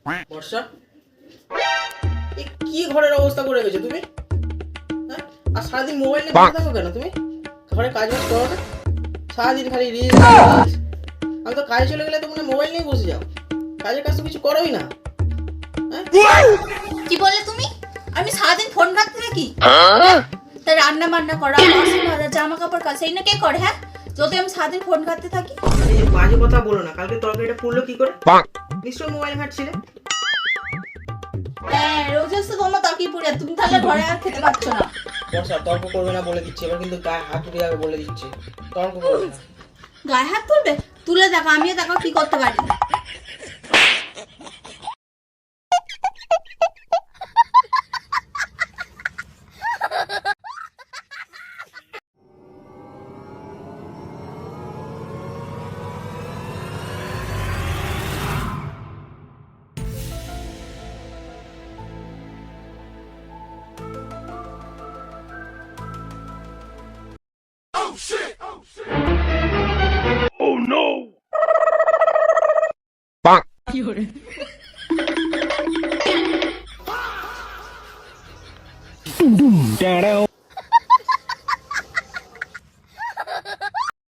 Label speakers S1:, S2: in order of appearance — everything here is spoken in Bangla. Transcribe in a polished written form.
S1: বর্ষা, এ কি ঘরের অবস্থা করে গেছো তুমি? হ্যাঁ, আর সারাদিন মোবাইল নিয়ে বসে থাকো কেন তুমি? ঘরে কাজ বাজ করো না? সারাদিন খালি রিলস। আমি তো কাজে চলে গেলে তো মনে হয় মোবাইল নিয়ে বসে যাও। কাজের কাজ তো কিছু করোই না। হ্যাঁ,
S2: কি বললে তুমি? আমি সারাদিন ফোন ঘাঁটতে থাকি? তা রান্না বান্না করা, বাসন মাজা, জামা কাপড় কাচা এই না কে করে? হ্যাঁ, যদি আমি সারাদিন ফোন ঘাঁটতে থাকি।
S1: এই যে বাজে কথা বলো না। কালকে তরকারিটা পুড়লো কি করে? নিশ্চয়ই মোবাইল ঘাঁটছিলে।
S2: হ্যাঁ, রোজ তো তোমার তাকিয়ে পড়ে, তুমি তাহলে ঘরে আর খেতে পাচ্ছ না।
S1: বর্ষা, তর্ক করবে না বলে দিচ্ছি। এবার কিন্তু গায়ে হাত উঠে যাবে বলে দিচ্ছি। তর্ক করবে না।
S2: গায়ে হাত তুলবে? তুলে দেখো, আমিও দেখো কি করতে পারি।
S3: Oh no! Bonk.